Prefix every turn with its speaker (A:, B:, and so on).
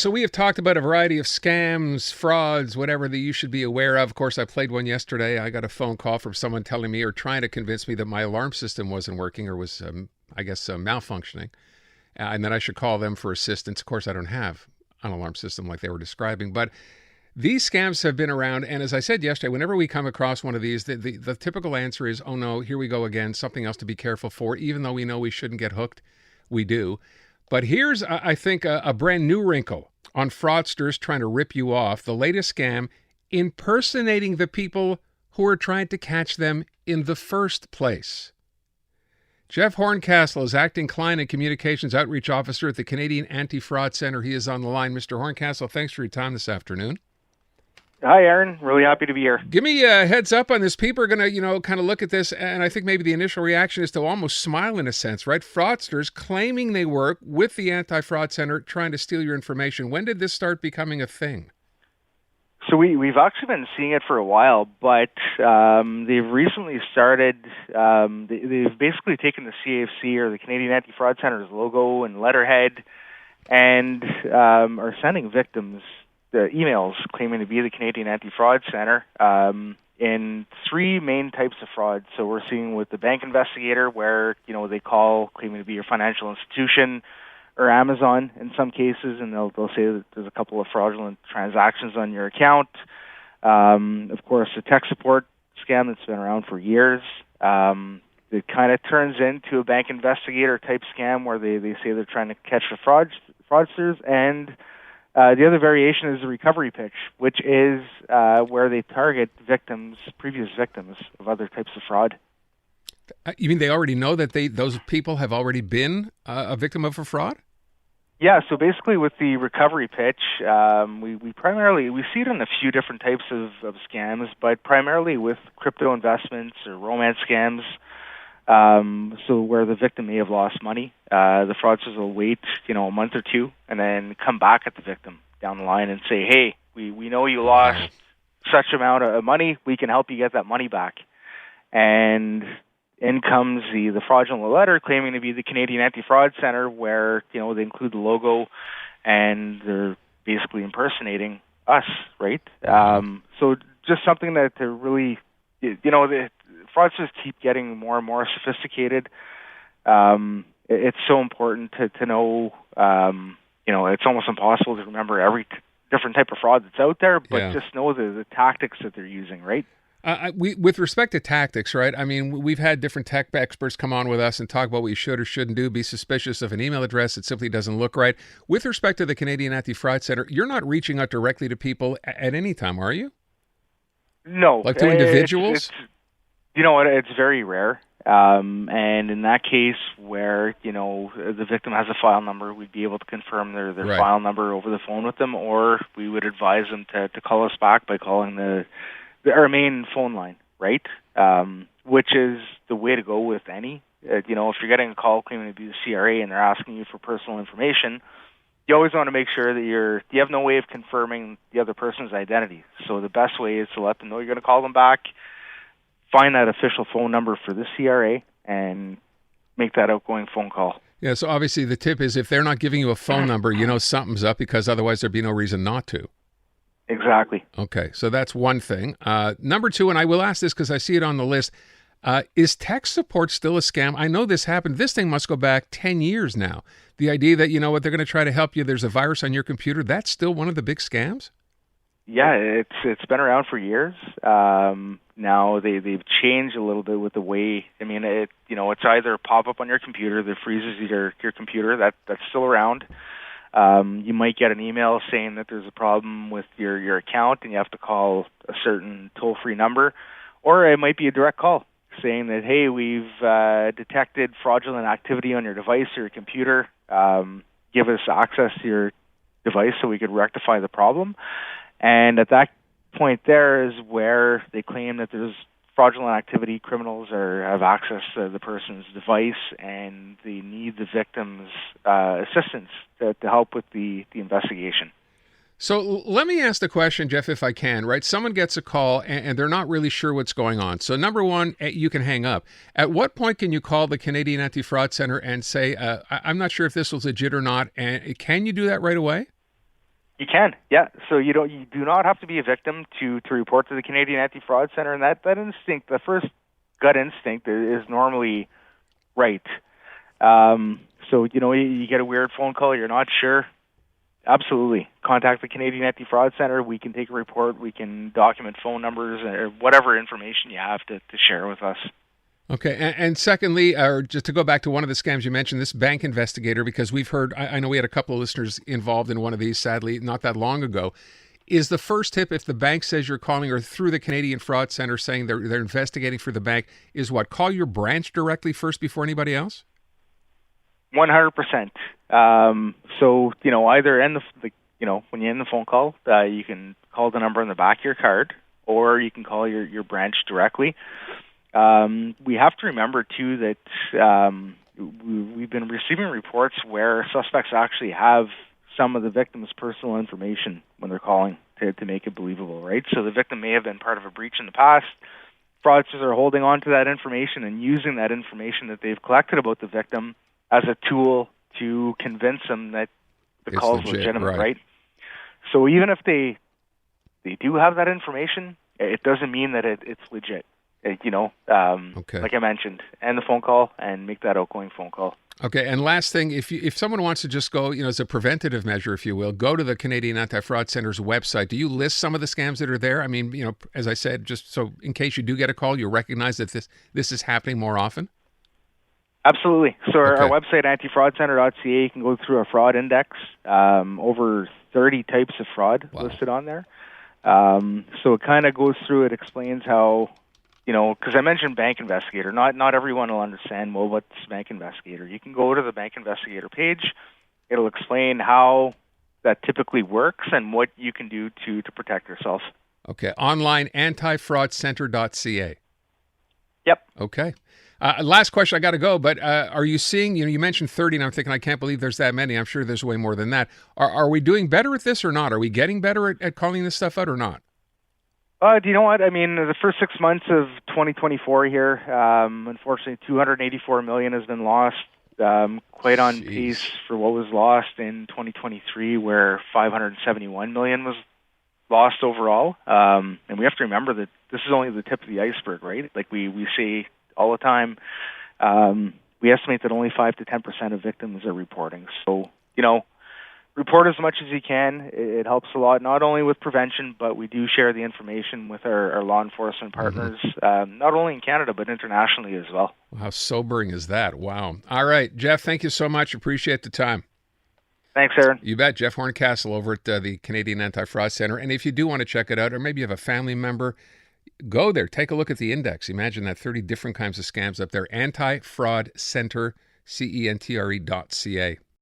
A: So we have talked about a variety of scams, frauds, whatever that you should be aware of. Of course, I played one yesterday. I got a phone call from someone telling me or trying to convince me that my alarm system wasn't working or was, malfunctioning, and that I should call them for assistance. Of course, I don't have an alarm system like they were describing, but these scams have been around. And as I said yesterday, whenever we come across one of these, the typical answer is, oh no, here we go again, something else to be careful for. Even though we know we shouldn't get hooked, we do. But here's, I think, a brand new wrinkle on fraudsters trying to rip you off. The latest scam, impersonating the people who are trying to catch them in the first place. Jeff Horncastle is acting client and communications outreach officer at the Canadian Anti-Fraud Centre. He is on the line. Mr. Horncastle, thanks for your time this afternoon.
B: Hi, Aaron. Really happy to be here.
A: Give me a heads up on this. People are going to, kind of look at this, and I think maybe the initial reaction is to almost smile in a sense, right? Fraudsters claiming they work with the Anti-Fraud Centre trying to steal your information. When did this start becoming a thing?
B: So we've actually been seeing it for a while, but they've recently started, they've basically taken the CAFC or the Canadian Anti-Fraud Centre's logo and letterhead and are sending victims the emails claiming to be the Canadian Anti-Fraud Centre in three main types of fraud. So we're seeing with the bank investigator where, they call claiming to be your financial institution or Amazon in some cases, and they'll say that there's a couple of fraudulent transactions on your account. Of course, the tech support scam that's been around for years. It kind of turns into a bank investigator type scam where they say they're trying to catch the fraudsters, and the other variation is the recovery pitch, which is where they target previous victims of other types of fraud.
A: You mean they already know that those people have already been a victim of a fraud?
B: Yeah, so basically with the recovery pitch, we primarily see it in a few different types of scams, but primarily with crypto investments or romance scams. So where the victim may have lost money, the fraudsters will wait, a month or two, and then come back at the victim down the line and say, "Hey, we know you lost such amount of money. We can help you get that money back." And in comes the fraudulent letter claiming to be the Canadian Anti-Fraud Centre, where they include the logo, and they're basically impersonating us, right? So just something that to really, the fraudsters keep getting more and more sophisticated. It's so important to know. It's almost impossible to remember every different type of fraud that's out there, but just know the tactics that they're using, right?
A: With respect to tactics, right? I mean, we've had different tech experts come on with us and talk about what you should or shouldn't do. Be suspicious of an email address that simply doesn't look right. With respect to the Canadian Anti-Fraud Centre, you're not reaching out directly to people at any time, are you?
B: No.
A: Like to individuals?
B: It's very rare. And in that case where, the victim has a file number, we'd be able to confirm their
A: Right.
B: file number over the phone with them, or we would advise them to call us back by calling our main phone line, right? Which is the way to go with any. If you're getting a call claiming to be the CRA and they're asking you for personal information, you always want to make sure that you have no way of confirming the other person's identity. So the best way is to let them know you're going to call them back, find that official phone number for the CRA, and make that outgoing phone call.
A: Yeah, so obviously the tip is if they're not giving you a phone number, something's up, because otherwise there'd be no reason not to.
B: Exactly.
A: Okay, so that's one thing. Number two, and I will ask this because I see it on the list, is tech support still a scam? I know this happened. This thing must go back 10 years now. The idea that, they're going to try to help you, there's a virus on your computer, that's still one of the big scams?
B: Yeah, it's been around for years. Now they've changed a little bit with the way. I mean, it's either a pop-up on your computer that freezes your computer. That's still around. You might get an email saying that there's a problem with your account and you have to call a certain toll-free number, or it might be a direct call saying that, hey, we've detected fraudulent activity on your device or your computer. Give us access to your device so we could rectify the problem. And at that point there is where they claim that there's fraudulent activity, criminals have access to the person's device, and they need the victim's assistance to help with the investigation.
A: So let me ask the question, Jeff, if I can, right? Someone gets a call and they're not really sure what's going on. So number one, you can hang up. At what point can you call the Canadian Anti-Fraud Centre and say, I'm not sure if this was legit or not, and can you do that right away?
B: You can, yeah. So you do not have to be a victim to report to the Canadian Anti-Fraud Centre, and that instinct, the first gut instinct, is normally right. So you get a weird phone call, you're not sure. Absolutely, contact the Canadian Anti-Fraud Centre. We can take a report. We can document phone numbers or whatever information you have to share with us.
A: Okay, and secondly, or just to go back to one of the scams you mentioned, this bank investigator, because we've heard, I know we had a couple of listeners involved in one of these, sadly, not that long ago. Is the first tip, if the bank says you're calling, or through the Canadian Fraud Centre saying they're investigating for the bank, is what, call your branch directly first before anybody else?
B: 100%. So, either end when you end the phone call, you can call the number on the back of your card, or you can call your branch directly. We have to remember, too, that we've been receiving reports where suspects actually have some of the victim's personal information when they're calling to make it believable, right? So the victim may have been part of a breach in the past. Fraudsters are holding on to that information and using that information that they've collected about the victim as a tool to convince them that the call is legitimate, right? So even if they do have that information, it doesn't mean that it's legit.
A: Okay.
B: Like I mentioned, end the phone call and make that outgoing phone call.
A: Okay, and last thing, if someone wants to just go, as a preventative measure, if you will, go to the Canadian Anti-Fraud Centre's website. Do you list some of the scams that are there? I mean, as I said, just so in case you do get a call, you recognize that this is happening more often?
B: Absolutely. So our website, antifraudcenter.ca, you can go through a fraud index, over 30 types of fraud listed on there. So it kind of goes through, it explains how, because I mentioned bank investigator. Not everyone will understand, well, what's bank investigator? You can go to the bank investigator page. It'll explain how that typically works and what you can do to protect yourself.
A: Okay. Online, antifraudcenter.ca.
B: Yep.
A: Okay. Last question, I got to go, but are you seeing, you mentioned 30, and I'm thinking, I can't believe there's that many. I'm sure there's way more than that. Are we doing better at this or not? Are we getting better at calling this stuff out or not?
B: Do you know what? I mean, the first 6 months of 2024 here, unfortunately, $284 million has been lost, quite on pace for what was lost in 2023, where $571 million was lost overall. And we have to remember that this is only the tip of the iceberg, right? Like we say all the time, we estimate that only 5 to 10% of victims are reporting. So, report as much as you can. It helps a lot, not only with prevention, but we do share the information with our law enforcement partners, not only in Canada, but internationally as well.
A: How sobering is that? Wow. All right, Jeff, thank you so much. Appreciate the time.
B: Thanks, Aaron.
A: You bet. Jeff Horncastle over at the Canadian Anti-Fraud Centre. And if you do want to check it out, or maybe you have a family member, go there. Take a look at the index. Imagine that 30 different kinds of scams up there. Anti-Fraud Centre, CENTRE.ca.